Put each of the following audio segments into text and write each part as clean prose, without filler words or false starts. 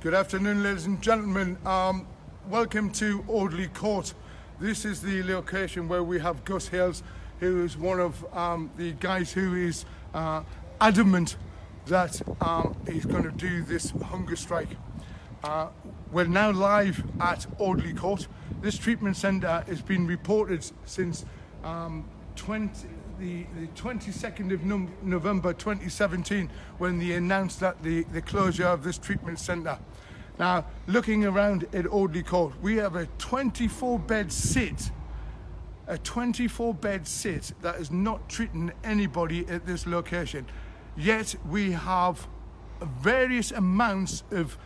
Good afternoon, ladies and gentlemen. Welcome to Audley Court. This is the location where we have Gus Hales, who is one of the guys who is adamant that he's going to do this hunger strike. We're now live at Audley Court. This treatment centre has been reported since the 22nd of November 2017, when they announced that the closure of this treatment centre. Now, looking around at Audley Court, we have a 24-bed sit, that is not treating anybody at this location. Yet we have various amounts of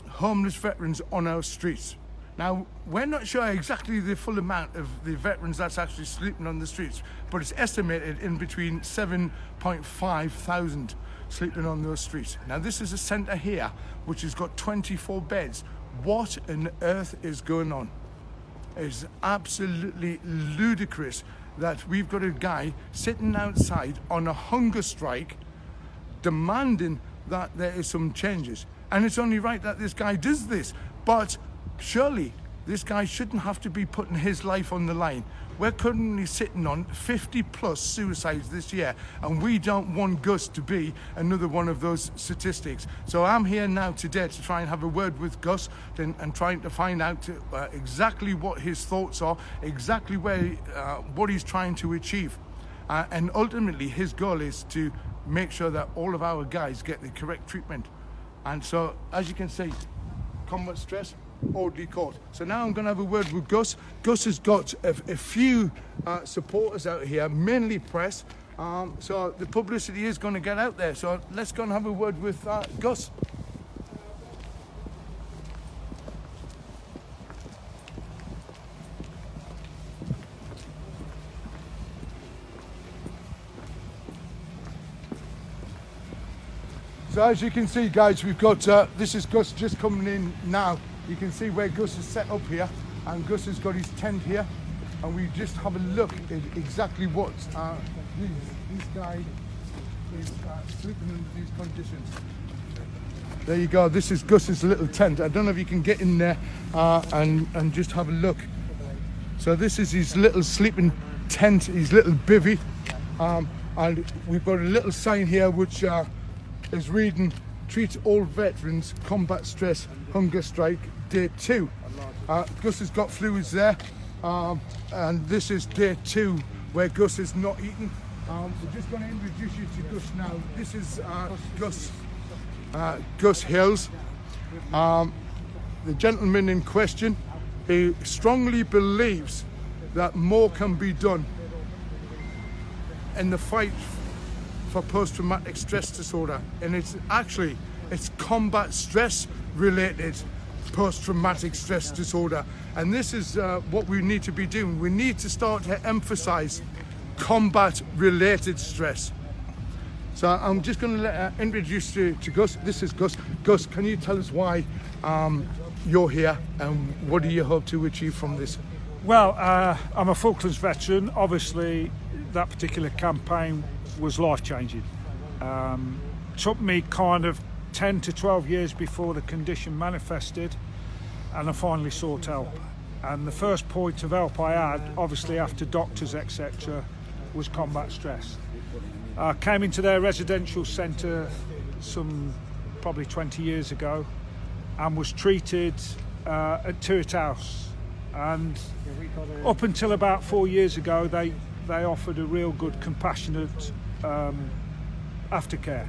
homeless veterans on our streets. Now, we're not sure exactly the full amount of the veterans that's actually sleeping on the streets, but it's estimated in between 7.5 thousand sleeping on those streets. Now, this is a centre here which has got 24 beds. What on earth is going on? It's absolutely ludicrous that we've got a guy sitting outside on a hunger strike demanding that there is some changes. And it's only right that this guy does this, but surely this guy shouldn't have to be putting his life on the line. We're currently sitting on 50 plus suicides this year, and we don't want Gus to be another one of those statistics. So I'm here now today to try and have a word with Gus and trying to find out exactly what his thoughts are, exactly what he's trying to achieve. And ultimately his goal is to make sure that all of our guys get the correct treatment. And so, as you can see, combat stress, Audley Court. So now I'm going to have a word with Gus. Gus has got a few supporters out here, mainly press. So the publicity is going to get out there. So let's go and have a word with Gus. So as you can see, guys, we've got, this is Gus just coming in now. You can see where Gus is set up here, and Gus has got his tent here, and we just have a look at exactly what this guy is sleeping under these conditions. There you go, this is Gus's little tent. I don't know if you can get in there and just have a look. So this is his little sleeping tent, his little bivvy, and we've got a little sign here which is reading, "Treat all veterans, combat stress, hunger strike, day 2. Gus has got fluids there, and this is day 2 where Gus is not eating. We're just going to introduce you to Gus now. This is Gus Hales, the gentleman in question, who strongly believes that more can be done in the fight for post-traumatic stress disorder, and it's combat stress related post-traumatic stress disorder, and this is what we need to be doing. We need to start to emphasize combat related stress. So I'm just going to introduce you to Gus. This is Gus. Gus, can you tell us why you're here and what do you hope to achieve from this? Well, I'm a Falklands veteran. Obviously that particular campaign was life-changing. Took me kind of 10 to 12 years before the condition manifested, and I finally sought help. And the first point of help I had, obviously after doctors etc., was combat stress. I came into their residential centre some probably 20 years ago and was treated at Turret House, and up until about 4 years ago they offered a real good compassionate aftercare.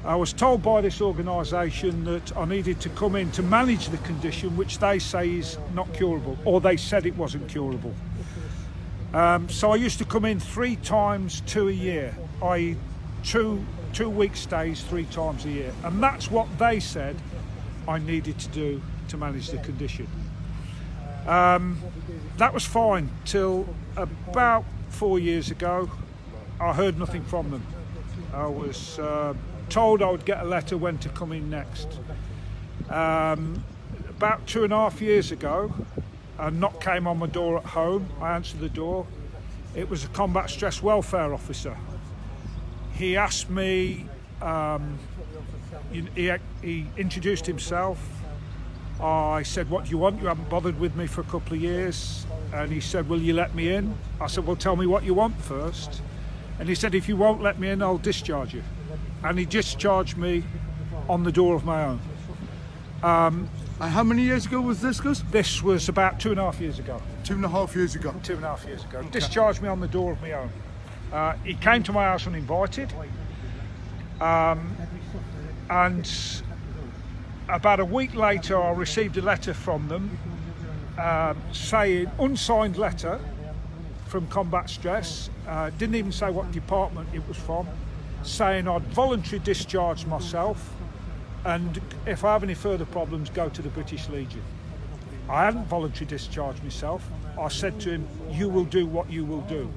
I was told by this organisation that I needed to come in to manage the condition, which they say is not curable, or they said it wasn't curable. So I used to come in 3 times to a year, i.e. two-week stays 3 times a year, and that's what they said I needed to do to manage the condition. That was fine till about 4 years ago. I heard nothing from them. I was told I would get a letter when to come in next. About 2.5 years ago, a knock came on my door at home. I answered the door. It was a combat stress welfare officer. He asked me he introduced himself. I said, "What do you want? You haven't bothered with me for a couple of years." And he said, "Will you let me in?" I said, "Well, tell me what you want first." And he said, "If you won't let me in, I'll discharge you." And he discharged me on the door of my own. And how many years ago was this, Gus? This was about 2.5 years ago. 2.5 years ago. 2.5 years ago. Okay. Discharged me on the door of my own. He came to my house uninvited. And about a week later, I received a letter from them saying, unsigned letter from Combat Stress, didn't even say what department it was from, saying I'd voluntarily discharged myself, and if I have any further problems, go to the British Legion. I hadn't voluntarily discharged myself. I said to him, "You will do what you will do."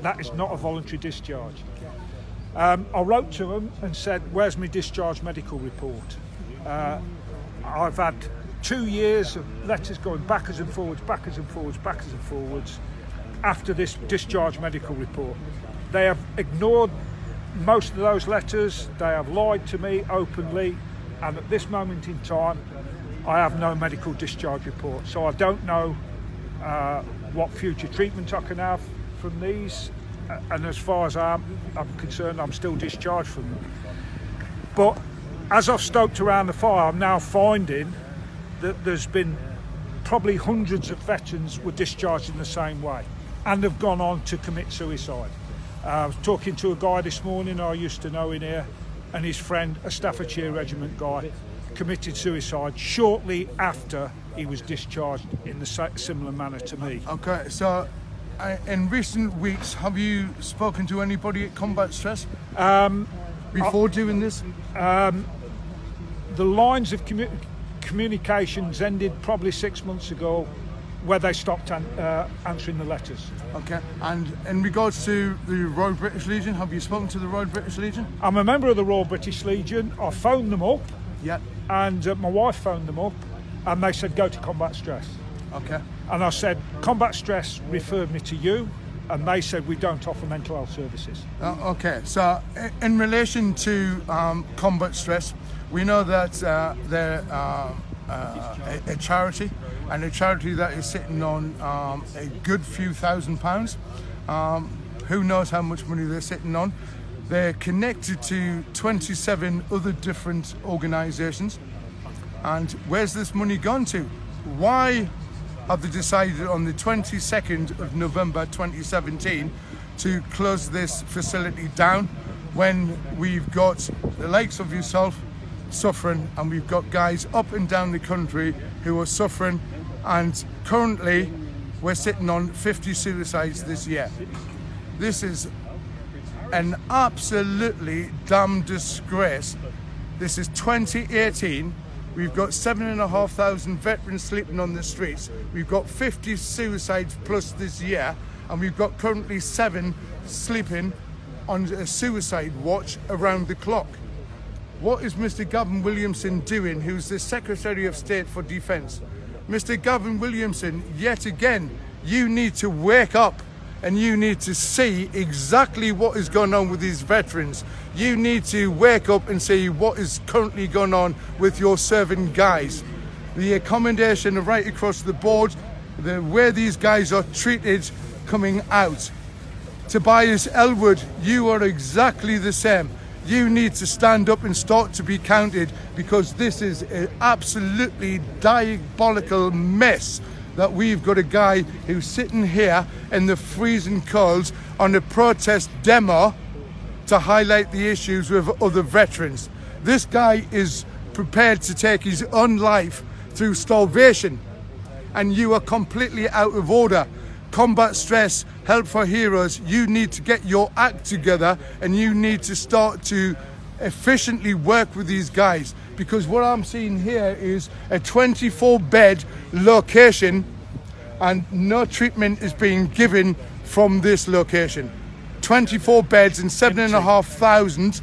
That is not a voluntary discharge. I wrote to him and said, "Where's my discharge medical report?" I've had 2 years of letters going backwards and forwards, backwards and forwards, backwards and forwards after this discharge medical report. They have ignored most of those letters. They have lied to me openly, and at this moment in time I have no medical discharge report, so I don't know what future treatment I can have from these, and as far as I'm concerned, I'm still discharged from them. But as I've stoked around the fire, I'm now finding that there's been probably hundreds of veterans were discharged in the same way and have gone on to commit suicide. I was talking to a guy this morning I used to know in here, and his friend, a Staffordshire Regiment guy, committed suicide shortly after he was discharged in the similar manner to me. Okay, so in recent weeks, have you spoken to anybody at Combat Stress before doing this? The lines of communications ended probably 6 months ago, where they stopped answering the letters. Okay, and in regards to the Royal British Legion, have you spoken to the Royal British Legion? I'm a member of the Royal British Legion. I phoned them up, yeah, and my wife phoned them up, and they said go to Combat Stress. Okay. And I said Combat Stress referred me to you, and they said we don't offer mental health services. Okay, so in relation to Combat Stress, we know that they're a charity, and a charity that is sitting on a good few £1,000s. Who knows how much money they're sitting on. They're connected to 27 other different organisations. And where's this money gone to? Why have they decided on the 22nd of November 2017 to close this facility down, when we've got the likes of yourself suffering, and we've got guys up and down the country who are suffering, and currently we're sitting on 50 suicides this year. This is an absolutely damn disgrace. This is 2018. We've got 7,500 veterans sleeping on the streets. We've got 50 suicides plus this year, and we've got currently 7 sleeping on a suicide watch around the clock. What is Mr. Gavin Williamson doing, who's the Secretary of State for Defence? Mr. Gavin Williamson, yet again, you need to wake up, and you need to see exactly what is going on with these veterans. You need to wake up and see what is currently going on with your serving guys. The accommodation right across the board, the way these guys are treated coming out. Tobias Elwood, you are exactly the same. You need to stand up and start to be counted, because this is an absolutely diabolical mess that we've got a guy who's sitting here in the freezing cold on a protest demo to highlight the issues with other veterans. This guy is prepared to take his own life through starvation, and you are completely out of order. Combat Stress, Help for Heroes, you need to get your act together, and you need to start to efficiently work with these guys, because what I'm seeing here is a 24-bed location, and no treatment is being given from this location. 24 beds and 7,500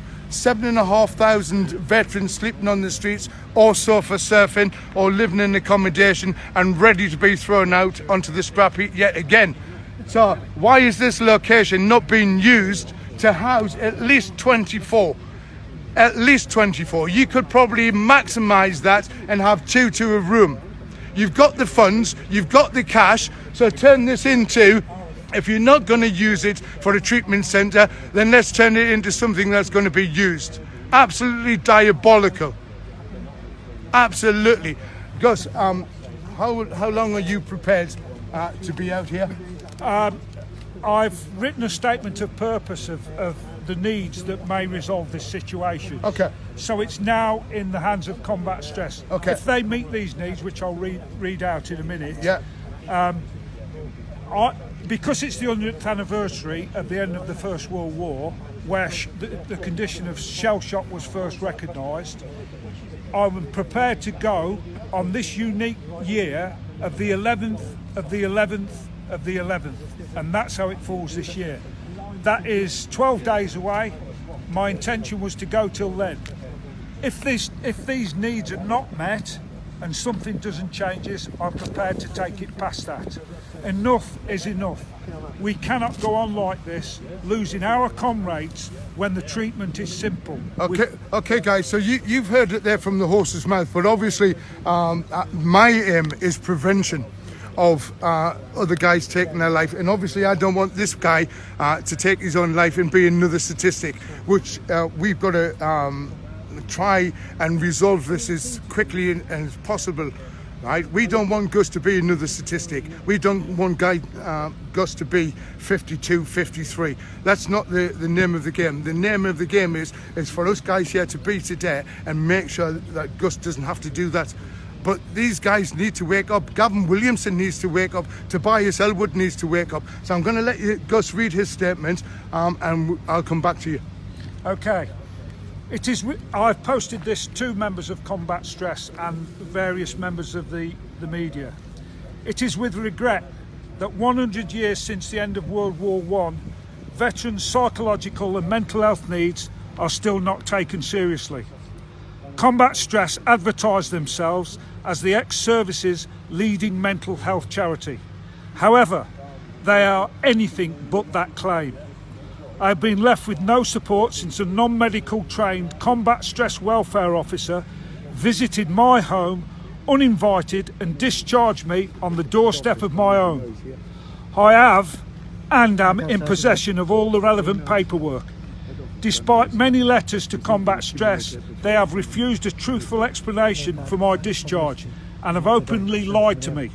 veterans sleeping on the streets, or sofa surfing, or living in accommodation and ready to be thrown out onto the scrap heap yet again. So why is this location not being used to house at least 24? at least 24. You could probably maximise that and have 2 to a room. You've got the funds, you've got the cash, so turn this into, if you're not going to use it for a treatment centre, then let's turn it into something that's going to be used. Absolutely diabolical. Absolutely. Gus, how long are you prepared to be out here? I've written a statement of purpose of the needs that may resolve this situation. Okay. So it's now in the hands of Combat Stress. Okay. If they meet these needs, which I'll read out in a minute. Yeah. Because it's the 100th anniversary of the end of the First World War, where the condition of shell shock was first recognised, I'm prepared to go on this unique year of the 11th of the 11th of the 11th, and that's how it falls this year. That is 12 days away. My intention was to go till then. If these needs are not met and something doesn't change this, I'm prepared to take it past that. Enough is enough. We cannot go on like this, losing our comrades when the treatment is simple. Okay, guys, so you've heard it there from the horse's mouth, but obviously my aim is prevention of other guys taking their life, and obviously I don't want this guy to take his own life and be another statistic, which we've got to try and resolve this as quickly as possible. Right? We don't want Gus to be another statistic. We don't want Gus to be 52, 53. That's not the name of the game. The name of the game is for us guys here to be today and make sure that Gus doesn't have to do that. But these guys need to wake up. Gavin Williamson needs to wake up. Tobias Elwood needs to wake up. So I'm going to let Gus read his statement and I'll come back to you. Okay. I've posted this to members of Combat Stress and various members of the media. It is with regret that 100 years since the end of World War I, veterans' psychological and mental health needs are still not taken seriously. Combat Stress advertise themselves as the ex-service's leading mental health charity. However, they are anything but that claim. I have been left with no support since a non-medical trained Combat Stress welfare officer visited my home uninvited and discharged me on the doorstep of my home. I have and am in possession of all the relevant paperwork. Despite many letters to Combat Stress, they have refused a truthful explanation for my discharge and have openly lied to me.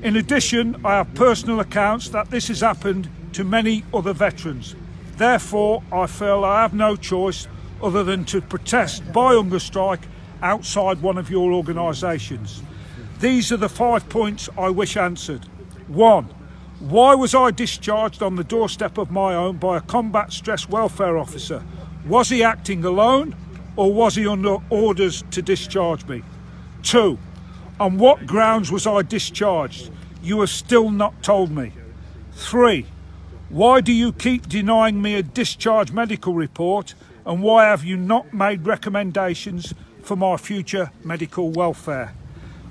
In addition, I have personal accounts that this has happened to many other veterans. Therefore, I feel I have no choice other than to protest by hunger strike outside one of your organisations. These are the 5 points I wish answered. 1. Why was I discharged on the doorstep of my home by a Combat Stress welfare officer? Was he acting alone or was he under orders to discharge me? 2. On what grounds was I discharged? You have still not told me. 3. Why do you keep denying me a discharge medical report, and why have you not made recommendations for my future medical welfare?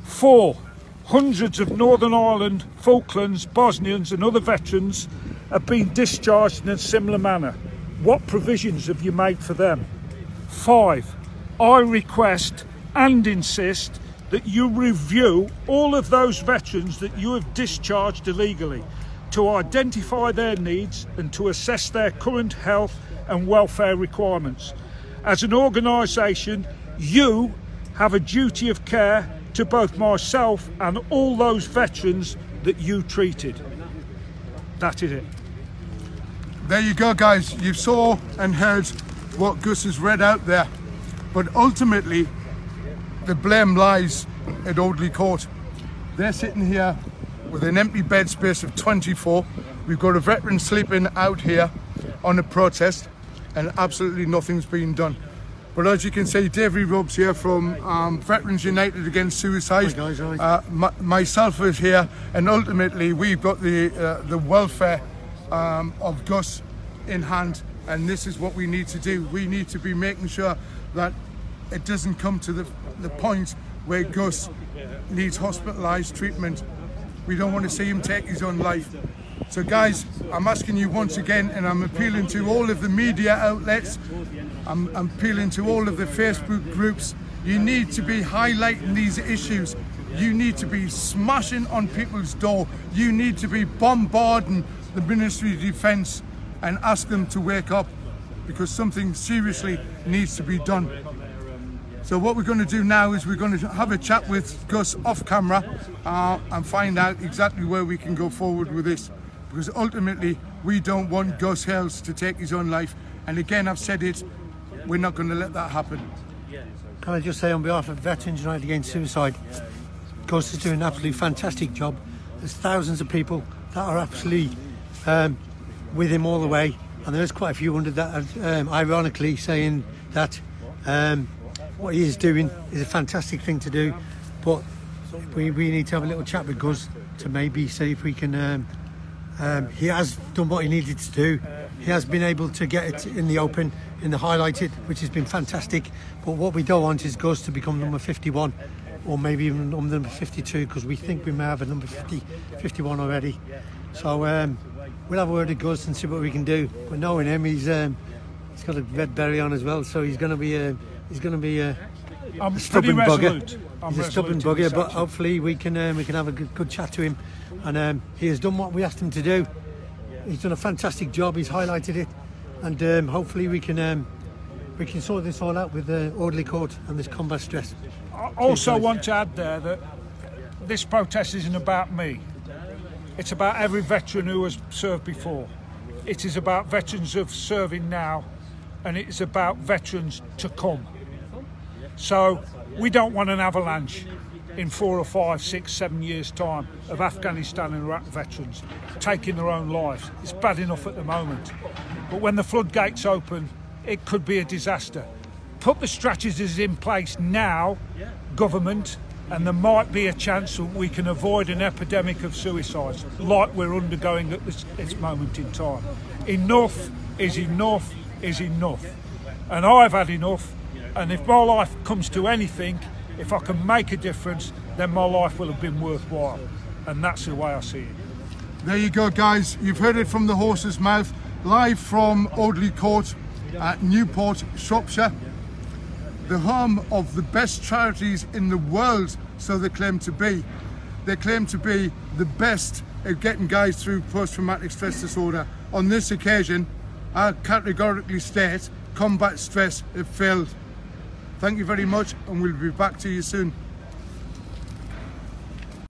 4. Hundreds of Northern Ireland, Falklands, Bosnians and other veterans have been discharged in a similar manner. What provisions have you made for them? 5. I request and insist that you review all of those veterans that you have discharged illegally, to identify their needs and to assess their current health and welfare requirements. As an organisation, you have a duty of care to both myself and all those veterans that you treated. That is it. There you go, guys. You saw and heard what Gus has read out there. But ultimately, the blame lies at Audley Court. They're sitting here with an empty bed space of 24. We've got a veteran sleeping out here on a protest and absolutely nothing's been done. But as you can see, Davey Rob's here from Veterans United Against Suicide. Hi guys, myself is here, and ultimately we've got the welfare of Gus in hand, and this is what we need to do. We need to be making sure that it doesn't come to the point where Gus needs hospitalised treatment. We don't want to see him take his own life. So guys, I'm asking you once again, and I'm appealing to all of the media outlets, I'm appealing to all of the Facebook groups. You need to be highlighting these issues. You need to be smashing on people's door. You need to be bombarding the Ministry of Defence and ask them to wake up, because something seriously needs to be done. So what we're going to do now is we're going to have a chat with Gus off camera and find out exactly where we can go forward with this, because ultimately we don't want Gus Hales to take his own life, and again I've said it, we're not going to let that happen. Can I just say on behalf of Veterans United Against Suicide, Gus is doing an absolutely fantastic job. There's thousands of people that are absolutely with him all the way, and there's quite a few hundred that are ironically saying that what he is doing is a fantastic thing to do, but we need to have a little chat with Gus to maybe see if we can he has done what he needed to do. He has been able to get it in the open, in the highlighted, which has been fantastic, but what we don't want is Gus to become number 51 or maybe even number 52, because we think we may have a number 51 already. So we'll have a word with Gus and see what we can do. But knowing him, he's got a red berry on as well, so he's going to be a stubborn bugger. He's a stubborn bugger, but hopefully we can have a good chat to him. And he has done what we asked him to do. He's done a fantastic job. He's highlighted it, and hopefully we can sort this all out with the orderly court and this combat stress. I also want to add there that this protest isn't about me. It's about every veteran who has served before. It is about veterans of serving now, and it is about veterans to come. So we don't want an avalanche in 4 or 5, 6, 7 years' time of Afghanistan and Iraq veterans taking their own lives. It's bad enough at the moment. But when the floodgates open, it could be a disaster. Put the strategies in place now, government, and there might be a chance that we can avoid an epidemic of suicides like we're undergoing at this moment in time. Enough is enough is enough. And I've had enough, and if my life comes to anything, if I can make a difference, then my life will have been worthwhile. And that's the way I see it. There you go, guys. You've heard it from the horse's mouth, live from Audley Court at Newport, Shropshire. The home of the best charities in the world, so they claim to be. They claim to be the best at getting guys through post-traumatic stress disorder. On this occasion, I categorically state combat stress have failed. Thank you very much, and we'll be back to you soon.